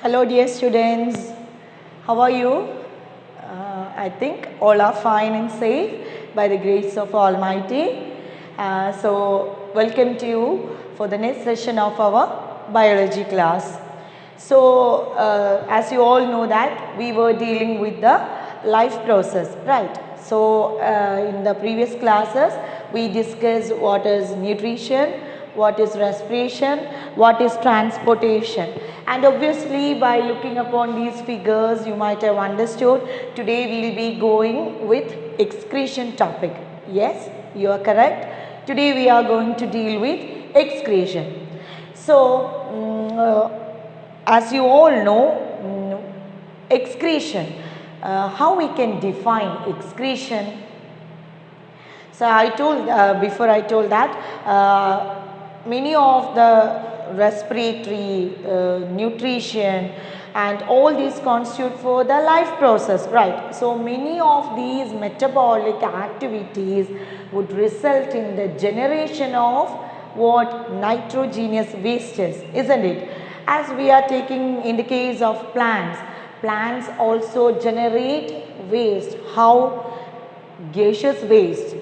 Hello dear students, how are you? I think all are fine and safe by the grace of Almighty. So welcome to you for the next session of our biology class. So as you all know that we were dealing with the life process, right? So in the previous classes we discussed what is nutrition, what is respiration, what is transportation, and obviously by looking upon these figures you might have understood today we will be going with excretion topic. Yes, you are correct. Today we are going to deal with excretion. So as you all know, excretion, how we can define excretion. So I told before I told that many of the respiratory, nutrition and all these constitute for the life process, right? So many of these metabolic activities would result in the generation of what nitrogenous wastes, isn't it? As we are taking in the case of plants, plants also generate waste. How? Gaseous waste.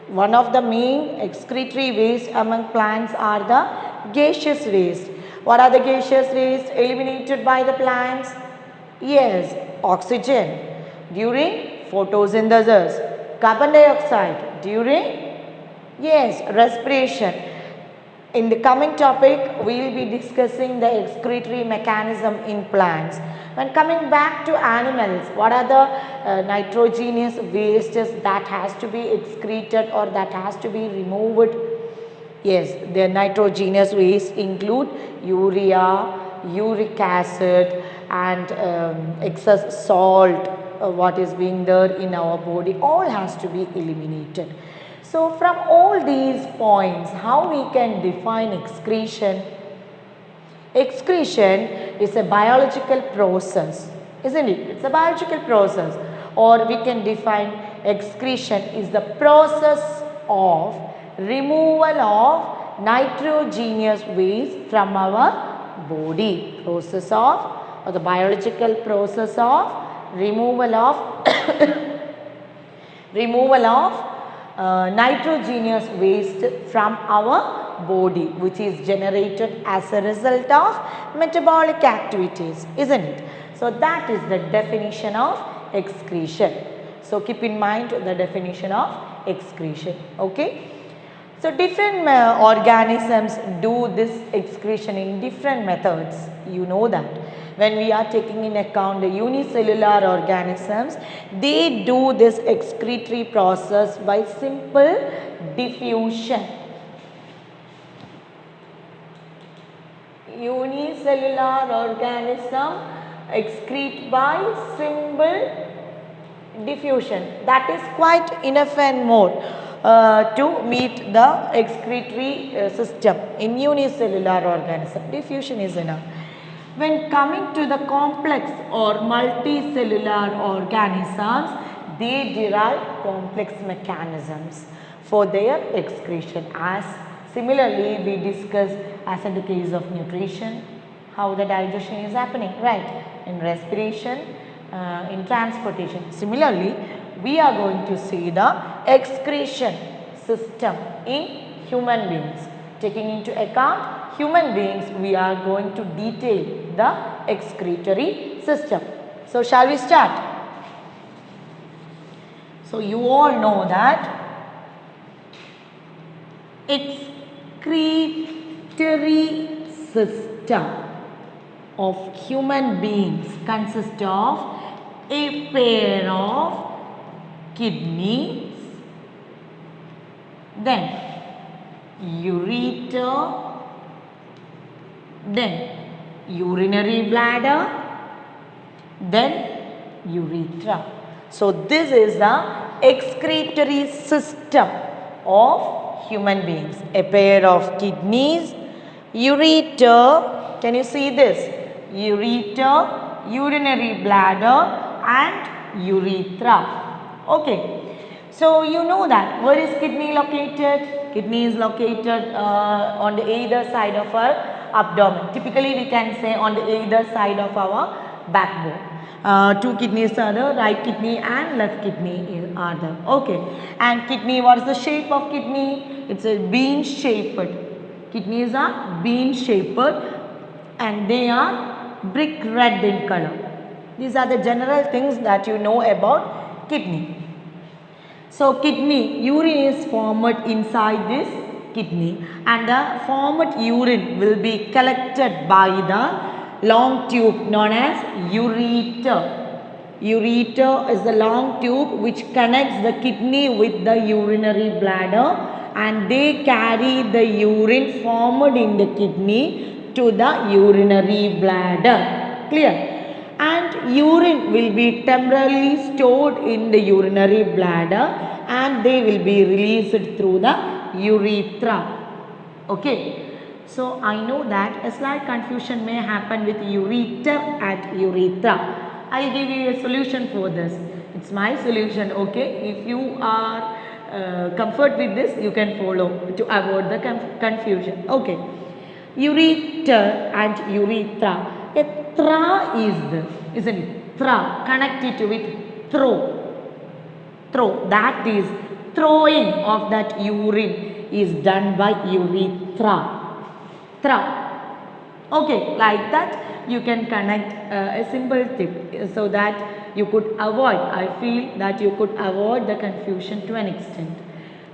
One of the main excretory waste among plants are the gaseous waste. What are the gaseous waste eliminated by the plants? Yes, oxygen during photosynthesis, carbon dioxide during, yes, respiration. In the coming topic, we will be discussing the excretory mechanism in plants. When coming back to animals, what are the nitrogenous wastes that has to be excreted or that has to be removed? Yes, the nitrogenous waste include urea, uric acid and excess salt, what is being there in our body, all has to be eliminated. So from all these points, how we can define excretion? Excretion is a biological process, isn't it? It's a biological process. Or we can define excretion is the process of removal of nitrogenous waste from our body. Process of, or the biological process of removal of removal of nitrogenous waste from our body, which is generated as a result of metabolic activities, isn't it? So that is the definition of excretion. So keep in mind the definition of excretion. Okay. So different organisms do this excretion in different methods. You know that. When we are taking in account the unicellular organisms, they do this excretory process by simple diffusion. Unicellular organism excrete by simple diffusion. That is quite enough and more to meet the excretory system in unicellular organism. Diffusion is enough. When coming to the complex or multicellular organisms, they derive complex mechanisms for their excretion. As similarly we discussed as in the case of nutrition, how the digestion is happening, right? In respiration, in transportation. Similarly, we are going to see the excretion system in human beings. Taking into account human beings, we are going to detail the excretory system. So shall we start? So you all know that excretory system of human beings consists of a pair of kidneys, then ureter, then urinary bladder, then urethra. So this is the excretory system of human beings. A pair of kidneys, ureter, can you see this? Ureter, urinary bladder and urethra. Okay. So you know that. Where is kidney located? Kidney is located on the either side of our abdomen. Typically we can say on the either side of our backbone. Two kidneys are there, right kidney and left kidney are there. Okay, and kidney, what is the shape of kidney? It's a bean shaped. Kidneys are bean shaped and they are brick red in color. These are the general things that you know about kidney. So kidney, urine is formed inside this kidney and the formed urine will be collected by the long tube known as ureter. Ureter is the long tube which connects the kidney with the urinary bladder and they carry the urine formed in the kidney to the urinary bladder. Clear? And urine will be temporarily stored in the urinary bladder and they will be released through the urethra. Okay. So I know that a slight confusion may happen with ureter and urethra. I will give you a solution for this. It's my solution, okay. If you are comfort with this, you can follow to avoid the confusion. Okay. Ureter and urethra. A tra is the, isn't it? Tra, connected with throw. Throw, that is throwing of that urine is done by urethra. Tra. Okay, like that you can connect a simple tip so that you could avoid, I feel that you could avoid the confusion to an extent.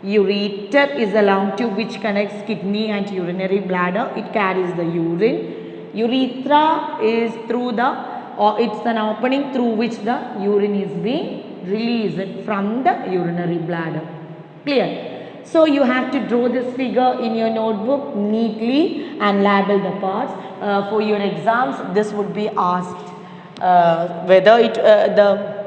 Ureter is a long tube which connects kidney and urinary bladder. It carries the urine. Urethra is through the, or it's an opening through which the urine is being released from the urinary bladder. Clear? So you have to draw this figure in your notebook neatly and label the parts. For your exams, this would be asked whether the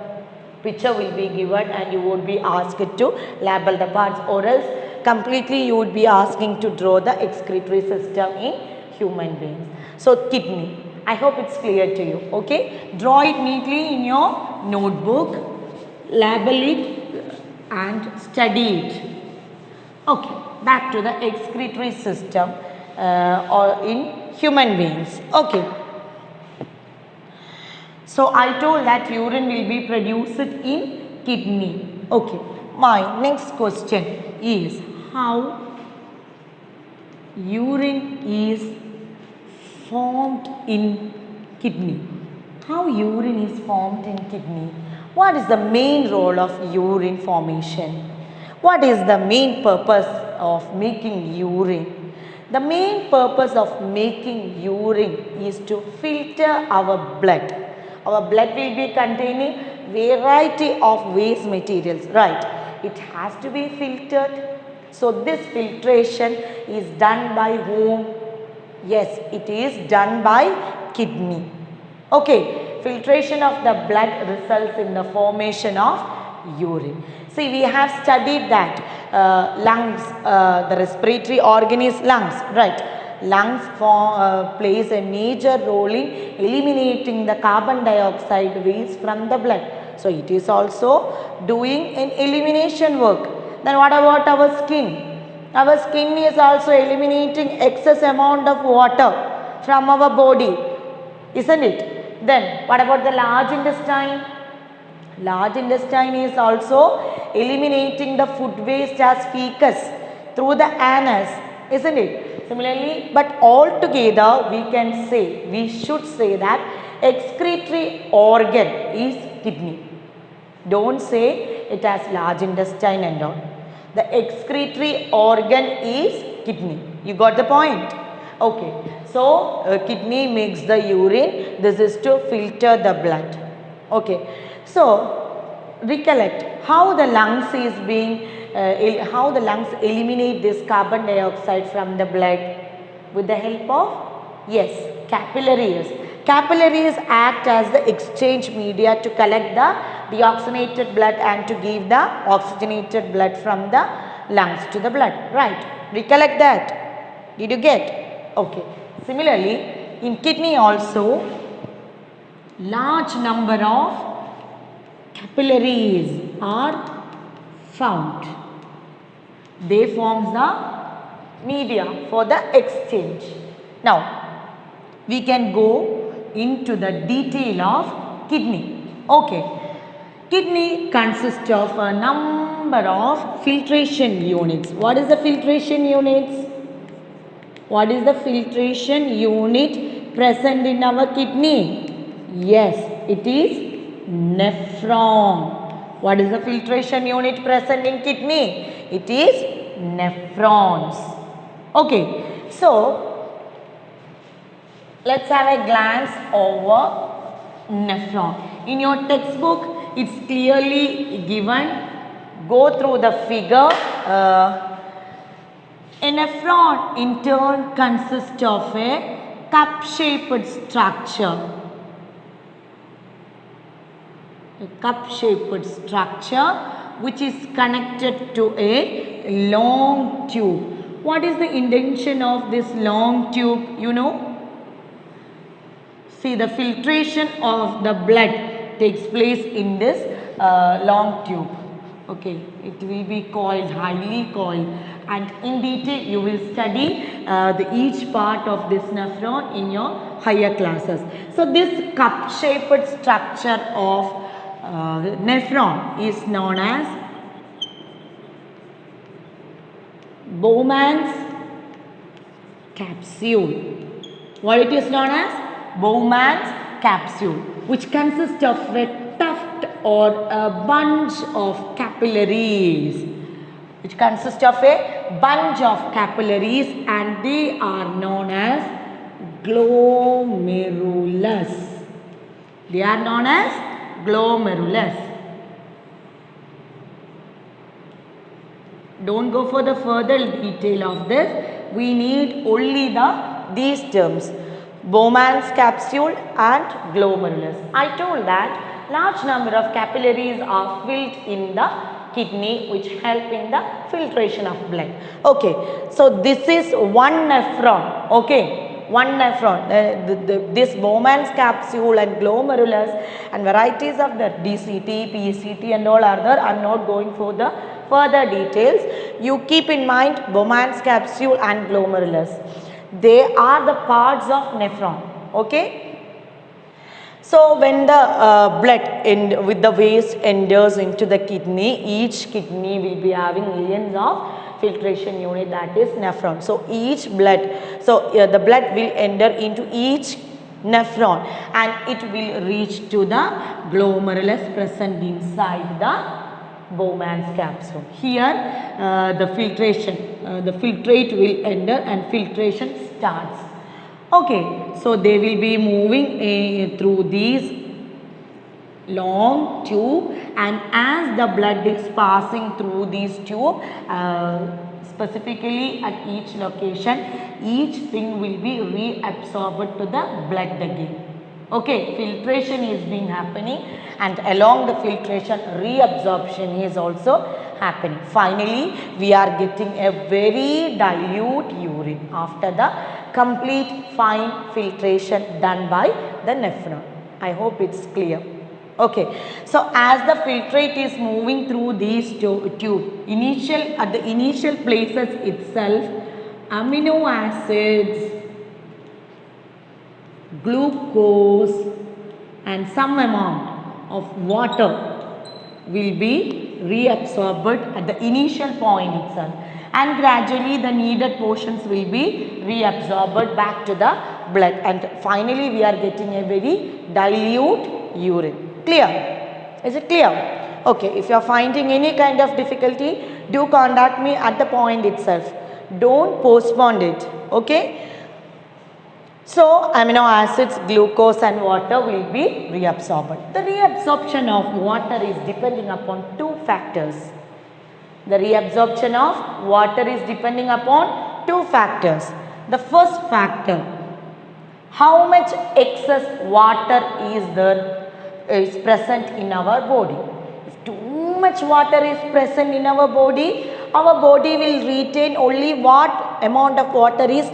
picture will be given and you would be asked to label the parts, or else completely you would be asking to draw the excretory system in human beings. So kidney, I hope it's clear to you. Okay, draw it neatly in your notebook, label it and study it. Okay, back to the excretory system or in human beings. Okay. So I told that urine will be produced in kidney. Okay. My next question is how urine is formed in kidney. How urine is formed in kidney? What is the main role of urine formation? What is the main purpose of making urine? The main purpose of making urine is to filter our blood. Our blood will be containing variety of waste materials, right? It has to be filtered. So this filtration is done by whom? Yes, it is done by kidney. Okay, filtration of the blood results in the formation of urine. See, we have studied that lungs, the respiratory organ is lungs, right? Lungs plays a major role in eliminating the carbon dioxide waste from the blood. So it is also doing an elimination work. Then what about our skin? Our skin is also eliminating excess amount of water from our body, isn't it? Then what about the large intestine? Large intestine is also eliminating the food waste as fecus through the anus, isn't it? Similarly, but altogether we can say, we should say that excretory organ is kidney. Don't say it has large intestine and all. The excretory organ is kidney. You got the point? Okay. So, kidney makes the urine. This is to filter the blood. Okay. So, recollect how the lungs is being, how the lungs eliminate this carbon dioxide from the blood with the help of, yes, capillaries. Capillaries act as the exchange media to collect the deoxygenated blood and to give the oxygenated blood from the lungs to the blood, right? Recollect that. Did you get? Okay. Similarly, in kidney also, large number of capillaries are found. They form the media for the exchange. Now, we can go into the detail of kidney. Okay, kidney consists of a number of filtration units. What is the filtration units? What is the filtration unit present in our kidney? Yes, it is nephron. What is the filtration unit present in kidney? It is nephrons. Okay, so let's have a glance over nephron. In your textbook, it's clearly given. Go through the figure. A nephron in turn consists of a cup-shaped structure. A cup-shaped structure which is connected to a long tube. What is the intention of this long tube? You know? See, the filtration of the blood takes place in this long tube. Okay, it will be coiled, highly coiled, and in detail you will study each part of this nephron in your higher classes. So this cup-shaped structure of nephron is known as Bowman's capsule. What it is known as? Bowman's capsule, which consists of a tuft or a bunch of capillaries. Which consists of a bunch of capillaries, and they are known as glomerulus. They are known as glomerulus. Don't go for the further detail of this. We need only these terms. Bowman's capsule and glomerulus. I told that large number of capillaries are filled in the kidney which help in the filtration of blood. Okay, so this is one nephron. Okay, one nephron. This Bowman's capsule and glomerulus and varieties of the DCT, PCT and all are there. I am not going for the further details. You keep in mind Bowman's capsule and glomerulus. They are the parts of nephron. Okay. So when the blood with the waste enters into the kidney, each kidney will be having millions of filtration unit, that is nephron. So each blood, the blood will enter into each nephron and it will reach to the glomerulus present inside the Bowman's capsule. Here the filtrate will enter and filtration starts. Okay, so they will be moving through these long tube, and as the blood is passing through these tube, specifically at each location, each thing will be reabsorbed to the blood again. Okay, filtration is being happening, and along the filtration, reabsorption is also happening. Finally, we are getting a very dilute urine after the complete fine filtration done by the nephron. I hope it's clear. Okay, so as the filtrate is moving through these tube, at the initial places itself, amino acids, glucose and some amount of water will be reabsorbed at the initial point itself, and gradually the needed portions will be reabsorbed back to the blood, and finally we are getting a very dilute urine. Clear? Is it clear? Okay, if you are finding any kind of difficulty, do contact me at the point itself. Don't postpone it. Okay? So, amino acids, glucose and water will be reabsorbed. The reabsorption of water is depending upon two factors. The reabsorption of water is depending upon two factors. The first factor, how much excess water is present in our body. If too much water is present in our body will retain only what amount of water is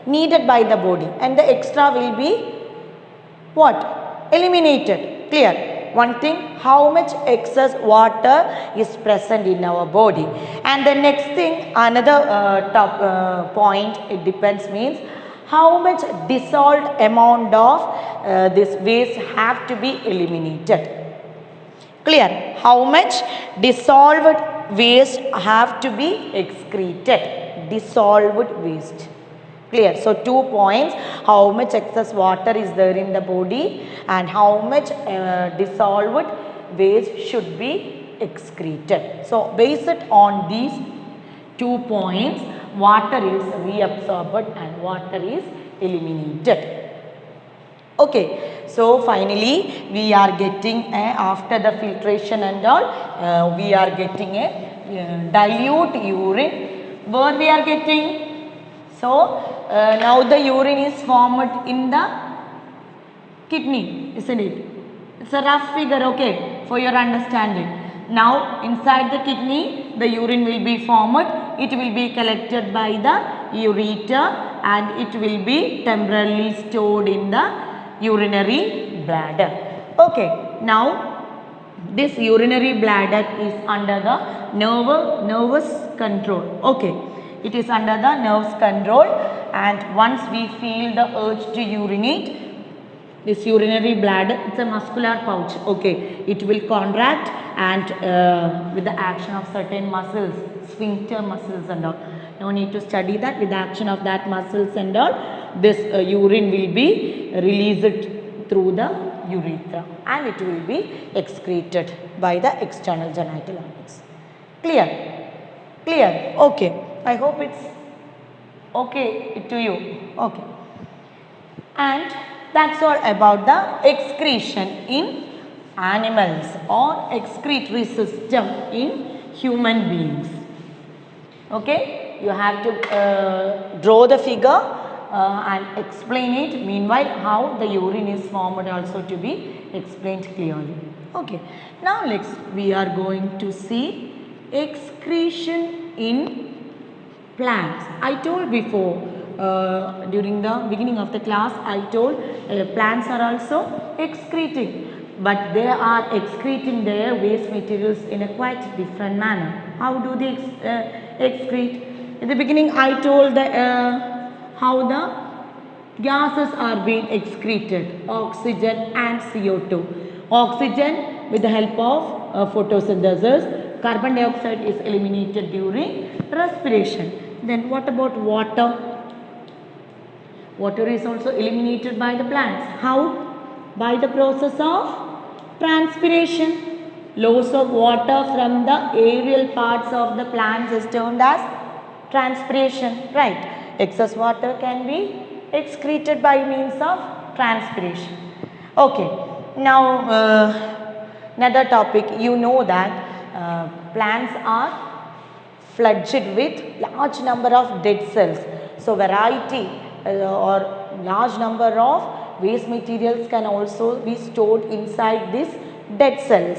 needed by the body, and the extra will be what? Eliminated. Clear? One thing, how much excess water is present in our body. And the next thing, another point, it depends means how much dissolved amount of this waste have to be eliminated. Clear? How much dissolved waste have to be excreted? Dissolved waste. Clear? So 2 points, how much excess water is there in the body and how much dissolved waste should be excreted. So based on these 2 points, water is reabsorbed and water is eliminated. Okay, so finally we are getting after the filtration and all, we are getting a dilute urine. Where we are getting? So now the urine is formed in the kidney, isn't it? It's a rough figure, okay, for your understanding. Now inside the kidney the urine will be formed, it will be collected by the ureter and it will be temporarily stored in the urinary bladder. Okay, now this urinary bladder is under the nervous control. Okay, it is under the nerves control and once we feel the urge to urinate, this urinary bladder, it's a muscular pouch, okay, it will contract and with the action of certain muscles, sphincter muscles and all. No need to study that. With the action of that muscles and all, this urine will be released through the urethra and it will be excreted by the external genital organs. Clear? Clear? Okay. I hope it's okay to you. Okay. And that's all about the excretion in animals or excretory system in human beings. Okay, you have to draw the figure and explain it. Meanwhile, how the urine is formed also to be explained clearly. Okay, now we are going to see excretion in plants. I told before during the beginning of the class, I told plants are also excreting. But they are excreting their waste materials in a quite different manner. How do they excrete? In the beginning I told how the gases are being excreted, oxygen and CO2. Oxygen with the help of photosynthesis, carbon dioxide is eliminated during respiration. Then what about water? Water is also eliminated by the plants. How? By the process of transpiration. Loss of water from the aerial parts of the plants is termed as transpiration, right? Excess water can be excreted by means of transpiration. Okay, now another topic, you know that plants are flooded with large number of dead cells. So variety or large number of waste materials can also be stored inside these dead cells.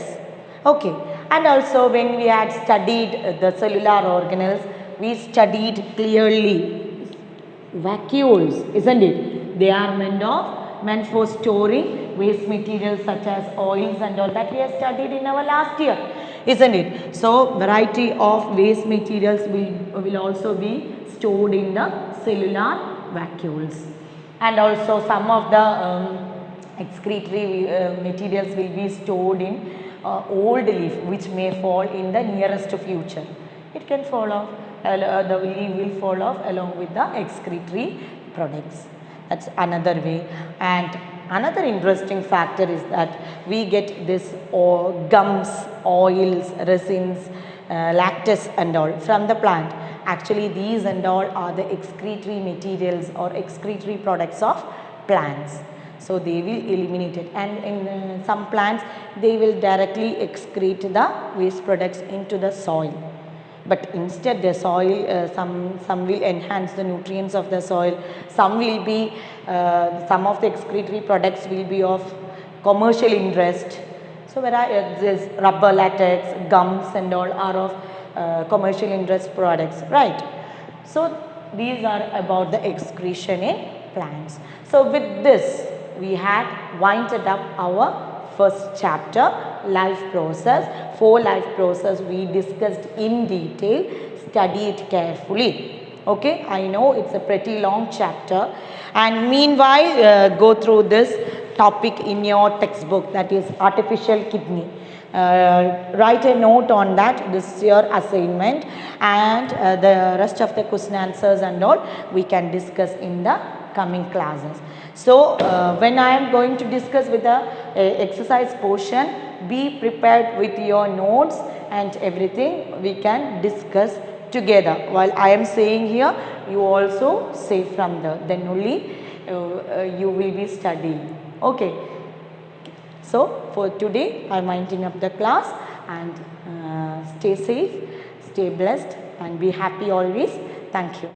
Okay, and also when we had studied the cellular organelles, we studied clearly vacuoles, isn't it? They are meant for storing waste materials such as oils and all that we have studied in our last year, isn't it? So variety of waste materials will also be stored in the cellular vacuoles. And also some of the excretory materials will be stored in old leaf which may fall in the nearest future. It can fall off, the leaf will fall off along with the excretory products. That's another way. And another interesting factor is that we get this gums, oils, resins, lactase and all from the plant. Actually these and all are the excretory materials or excretory products of plants. So they will eliminate it, and in some plants they will directly excrete the waste products into the soil. But instead the soil, some will enhance the nutrients of the soil, some will be, some of the excretory products will be of commercial interest. So whereas this rubber, latex, gums and all are of commercial interest products, right? So these are about the excretion in plants. So with this we had winded up our first chapter, life process. 4 life process we discussed in detail, study it carefully. Okay, I know it's a pretty long chapter, and meanwhile go through this topic in your textbook, that is artificial kidney. Write a note on that. This is your assignment, and the rest of the question answers and all we can discuss in the coming classes. So when I am going to discuss with the exercise portion, be prepared with your notes and everything we can discuss together. While I am saying here, you also say from there, then only you will be studying. Okay. So for today I am winding up the class, and stay safe, stay blessed, and be happy always. Thank you.